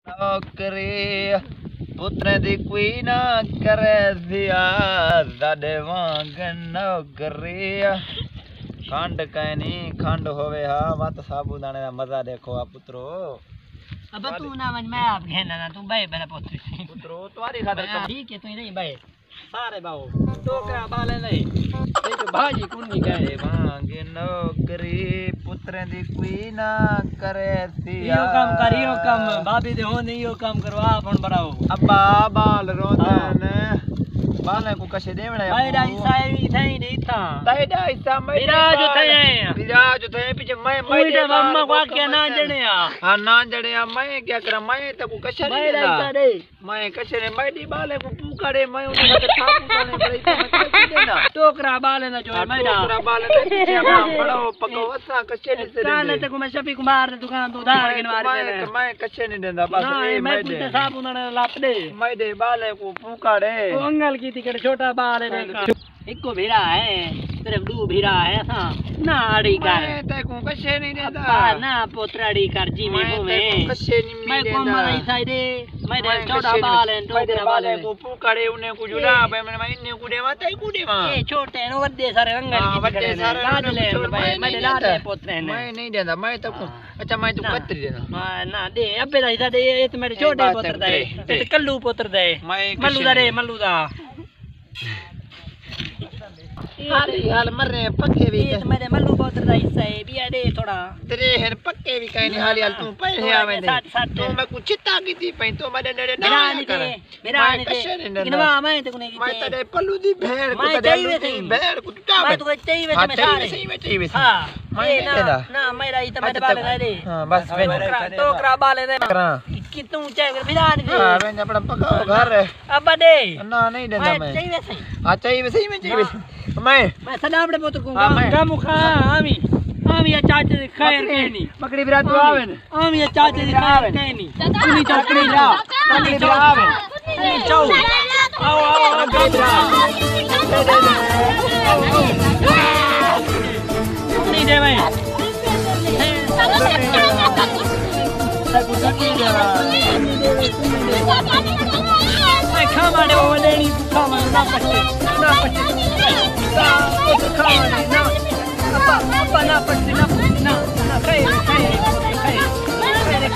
नौकरी पुत्र दी कोई ना करे दिया दादे वांग नौकरी खंड कहनी खंड होवे हा मत साबुदाने दा मजा देखो आ पुत्रो। अब तू ना मन मैं आप कहना ना तू भाई मेरा पुत्रो तुम्हारी खातिर ठीक है तू नहीं भाई सारे बाओ टोकरा बाले नहीं एक भाजी कुन्नी गए वांग नौकरी पुत्र दी कोई ना करे दिया यो काम करियो काम भाभी दे हो नहीं यो काम करवा अपन बनाओ अब्बा बाल रोंदन बाले को कशे देवणे भाई राई साई थई नहीं था ताई डाई सा मैं विराज थे पीछे मैं कोई मम्मा को क्या ना जणे हां ना जणे मैं क्या करा मैं तो को कशे नहीं देता मैं कशे ने मैं दी बाले को पूकाड़े मैं उन्हें खातिर साबुदाने पड़ी तो मैं कैसे देना टोकरा बाले ना जो मैं टोकरा बाले ने पीछे अपना बड़ो पको वसा कशे नहीं से काले तक मैं शफी कुमार ने दुकान तो उधार के मार दे मैं कशे नहीं देता बस मैं पुते साबुदाने लाप दे मैं दे बाले को पूकाड़े वो अंगल की तिकड़ छोटा बाल है का इको भीरा है सिर्फ दो भीरा है सा ना अड़ी कर मैं ते को कशे नहीं देता ना पोतराड़ी कर जी में हूं मैं कशे नहीं मैं को मई साइड मैं दे छोटा बाल है टोकरा बाले को पूकाड़े उन्हें को जुला मैं इन्ने को देवा तई को देवा ए छोटे नो वड्डे सारे अंगल की वड्डे सारे लाड ले भाई मैं दे लाड पोतरे ने मैं नहीं देता मैं तो अच्छा मैं तो कतरी देना ना दे अबे दा दे ये तो मेरे छोटे पोतर दे कल्लू पोतर दे मल्लू दा हाल मर रहे पक्के भी ये मेरे मल्लू पोतर दा हिस्सा है भी दे थोड़ा तेरे हर पक्के भी कहने हाल तू पहले आवे तो मैं कुछ चित्ता की थी पई तो मैं डरे ना कर मेरा नहीं इनवा मैं तो नहीं मैं तेरे पल्लू दी भेड़ को कदे भेड़ को टूटा मैं तो चाहिए वे में सारे सही में चाहिए हां मैं ना मेरा ही तो मेरे बाल दे हां बस टोकरा बाल दे कि तू चाहे बिना नहीं हां मैं अपना पकाओ घर अब दे ना नहीं देता मैं चाहिए सही हां चाहिए सही में चाहिए मैं सदा अपने पुत्र को गामु खा आमी या चाचे खैर कहनी पकड़ी बिरा तू आवे आमी या चाचे खैर कहनी तूनी चकड़ी ला पकड़ी बिरा आवे चौ आओ बिरा नहीं दे मैं मैं खा मारे वो लेनी खा मारे ना पछे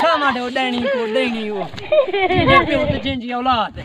खा मारे वो देनी को देनी वो ये पे तो चेंज औलाद